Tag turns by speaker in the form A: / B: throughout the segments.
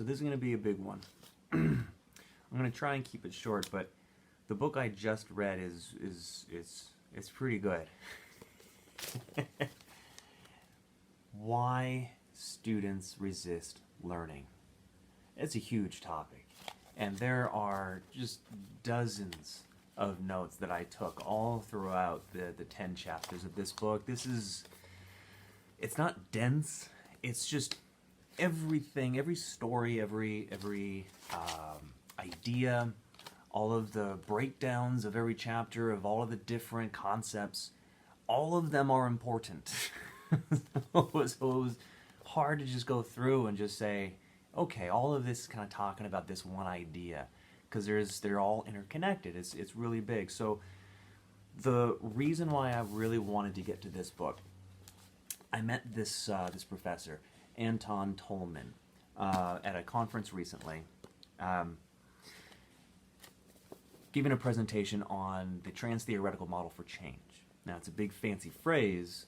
A: So this is going to be a big one. I'm going to try and keep it short, but the book I just read it's pretty good. Why students resist learning. It's a huge topic, and there are just dozens of notes that I took all throughout the 10 chapters of this book. It's not dense, it's just everything, every story, every idea, all of the breakdowns of every chapter, of all of the different concepts, all of them are important. So it was hard to just go through and just say, okay, all of this is kind of talking about this one idea, because they're all interconnected. It's really big. So the reason why I really wanted to get to this book, I met this professor, Anton Tolman, at a conference recently, giving a presentation on the trans-theoretical model for change. Now, it's a big fancy phrase,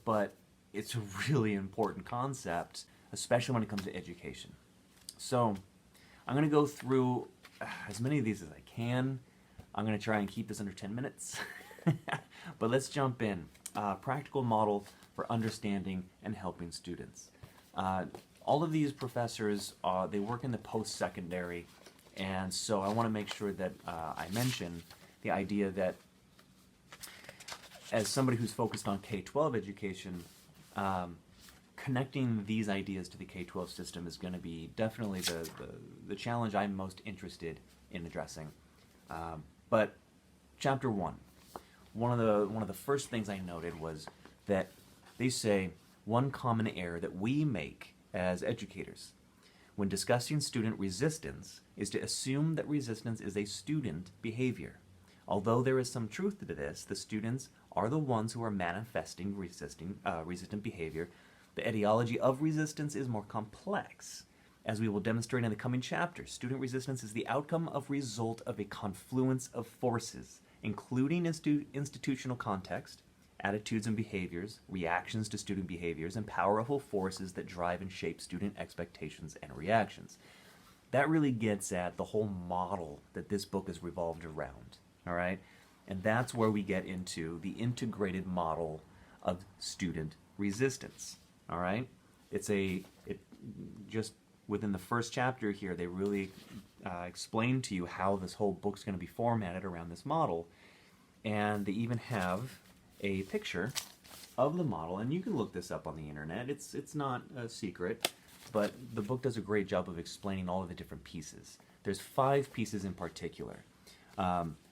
A: but it's a really important concept, especially when it comes to education. So I'm going to go through as many of these as I can. I'm going to try and keep this under 10 minutes. But let's jump in. Practical model for understanding and helping students. All of these professors, they work in the post-secondary, and so I want to make sure that I mention the idea that as somebody who's focused on K-12 education, connecting these ideas to the K-12 system is going to be definitely the challenge I'm most interested in addressing. But chapter 1, one of the first things I noted was that they say one common error that we make as educators when discussing student resistance is to assume that resistance is a student behavior. Although there is some truth to this, the students are the ones who are manifesting resistant behavior. The etiology of resistance is more complex. As we will demonstrate in the coming chapters, student resistance is the outcome of result of a confluence of forces, including institutional context, attitudes and behaviors, reactions to student behaviors, and powerful forces that drive and shape student expectations and reactions. That really gets at the whole model that this book is revolved around, all right? And that's where we get into the integrated model of student resistance, all right? Just within the first chapter here, they really explain to you how this whole book's going to be formatted around this model, and they even have a picture of the model, and you can look this up on the internet. It's not a secret, but the book does a great job of explaining all of the different pieces. There's 5 pieces in particular.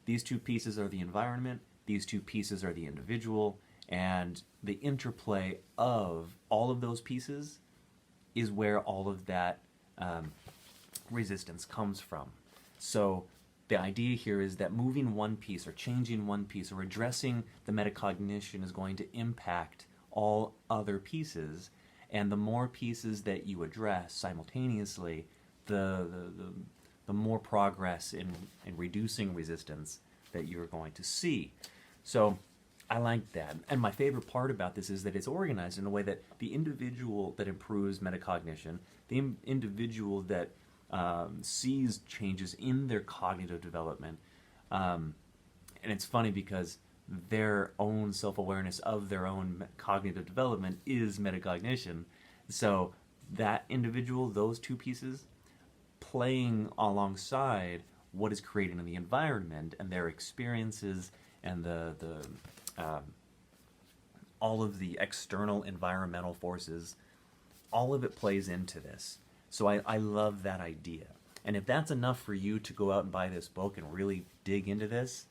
A: These 2 pieces are the environment, these 2 pieces are the individual, and the interplay of all of those pieces is where all of that resistance comes from. So the idea here is that moving one piece or changing one piece or addressing the metacognition is going to impact all other pieces, and the more pieces that you address simultaneously, the more progress in reducing resistance that you're going to see. So I like that. And my favorite part about this is that it's organized in a way that the individual that improves metacognition, the individual that sees changes in their cognitive development, and it's funny because their own self-awareness of their own cognitive development is metacognition. So that individual, those 2 pieces, playing alongside what is created in the environment and their experiences and all of the external environmental forces, all of it plays into this. So I love that idea. And if that's enough for you to go out and buy this book and really dig into this,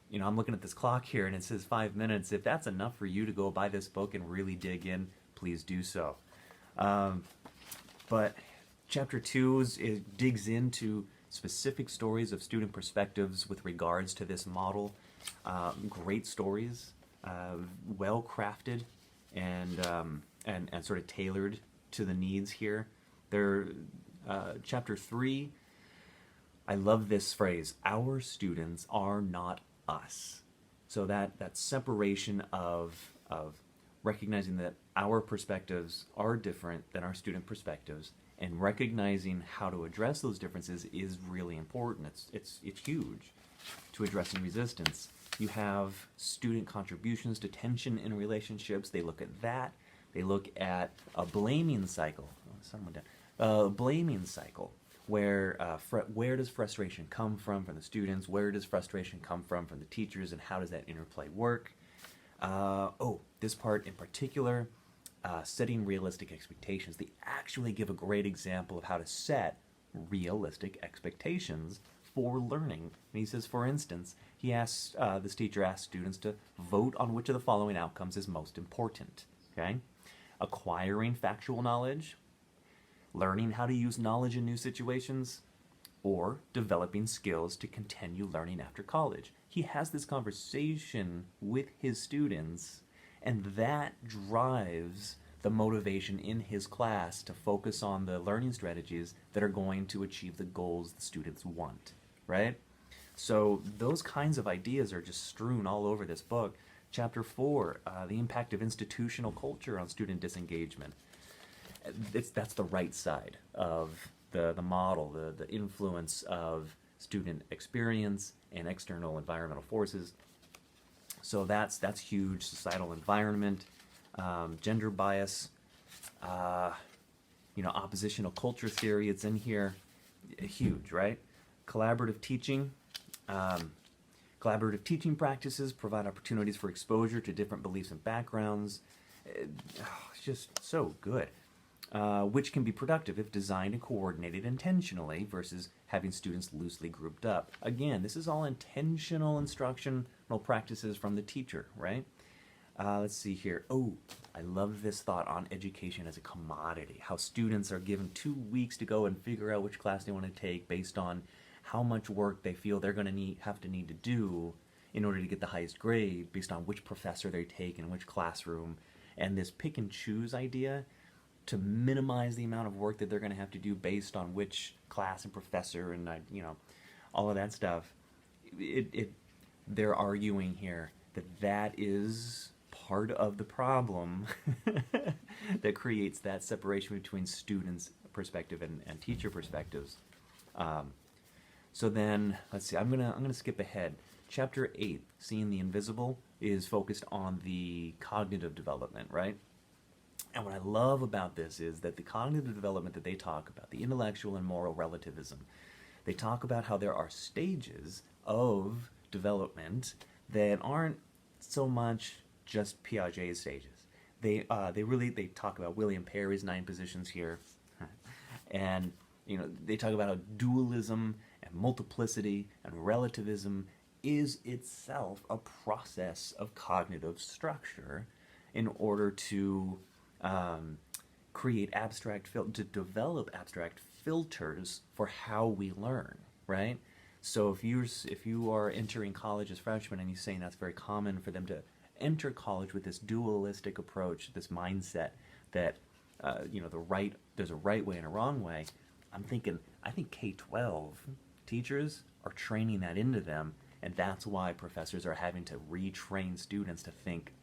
A: you know, I'm looking at this clock here and it says 5 minutes. If that's enough for you to go buy this book and really dig in, please do so. But chapter 2 it digs into specific stories of student perspectives with regards to this model. Great stories, well crafted, and sort of tailored to the needs here. Chapter 3, I love this phrase, our students are not us. So that separation of recognizing that our perspectives are different than our student perspectives, and recognizing how to address those differences is really important. It's huge to addressing resistance. You have student contributions to tension in relationships. They look at that. They look at a blaming cycle. Oh, someone down. Blaming cycle, where does frustration come from the students? Where does frustration come from the teachers? And how does that interplay work? This part in particular, setting realistic expectations. They actually give a great example of how to set realistic expectations for learning. And he says, for instance, this teacher asks students to vote on which of the following outcomes is most important. Okay? Acquiring factual knowledge, learning how to use knowledge in new situations, or developing skills to continue learning after college. He has this conversation with his students, and that drives the motivation in his class to focus on the learning strategies that are going to achieve the goals the students want, right? So those kinds of ideas are just strewn all over this book. Chapter 4, the impact of institutional culture on student disengagement. That's the right side of the model, the influence of student experience and external environmental forces. So that's huge. Societal environment, gender bias, oppositional culture theory. It's in here, huge, right? Collaborative teaching. Collaborative teaching practices provide opportunities for exposure to different beliefs and backgrounds. It's just so good. Which can be productive if designed and coordinated intentionally versus having students loosely grouped up. Again, this is all intentional instructional practices from the teacher, right? Let's see here. Oh, I love this thought on education as a commodity. How students are given 2 weeks to go and figure out which class they want to take based on how much work they feel they're going to need to do in order to get the highest grade based on which professor they take in which classroom. And this pick and choose idea to minimize the amount of work that they're going to have to do based on which class and professor and all of that stuff. They're arguing here that is part of the problem that creates that separation between students' perspective and teacher perspectives. So then, let's see. I'm gonna skip ahead. Chapter 8, Seeing the Invisible, is focused on the cognitive development, right? And what I love about this is that the cognitive development that they talk about, the intellectual and moral relativism, they talk about how there are stages of development that aren't so much just Piaget's stages. They talk about William Perry's 9 positions here, and they talk about how dualism and multiplicity and relativism is itself a process of cognitive structure in order to to develop abstract filters for how we learn, right? So if you are entering college as freshmen and you're saying that's very common for them to enter college with this dualistic approach, this mindset that there's a right way and a wrong way, I think K-12 teachers are training that into them, and that's why professors are having to retrain students to think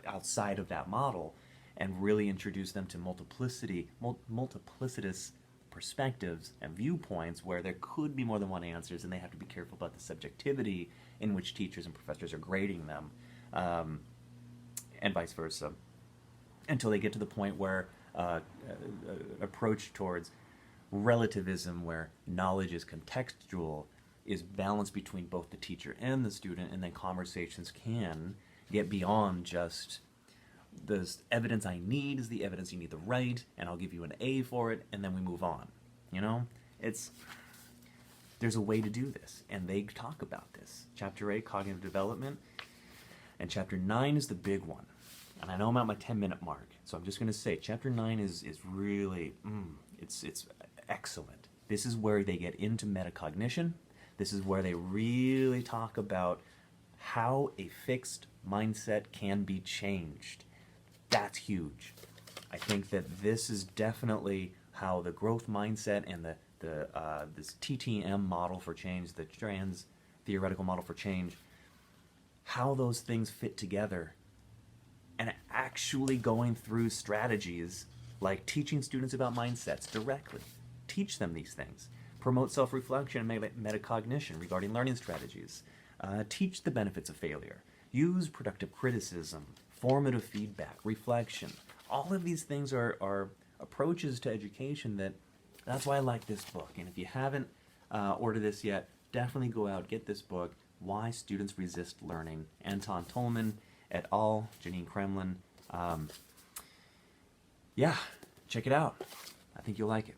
A: outside of that model and really introduce them to multiplicitous perspectives and viewpoints where there could be more than one answers, and they have to be careful about the subjectivity in which teachers and professors are grading them, and vice versa, until they get to the point where approach towards relativism, where knowledge is contextual, is balanced between both the teacher and the student, and then conversations can get beyond just the evidence I need is the evidence you need to write, and I'll give you an A for it, and then we move on. There's a way to do this, and they talk about this. Chapter 8, Cognitive Development, and Chapter 9 is the big one. And I know I'm at my 10-minute mark, so I'm just going to say Chapter 9 is really, it's excellent. This is where they get into metacognition. This is where they really talk about how a fixed mindset can be changed. That's huge. I think that this is definitely how the growth mindset and this TTM model for change, the trans theoretical model for change, how those things fit together and actually going through strategies like teaching students about mindsets directly. Teach them these things. Promote self-reflection and metacognition regarding learning strategies. Teach the benefits of failure. Use productive criticism, formative feedback, reflection. All of these things are approaches to education that's why I like this book. And if you haven't ordered this yet, definitely go out, get this book, Why Students Resist Learning. Anton Tolman et al., Janine Kremling. Yeah, check it out. I think you'll like it.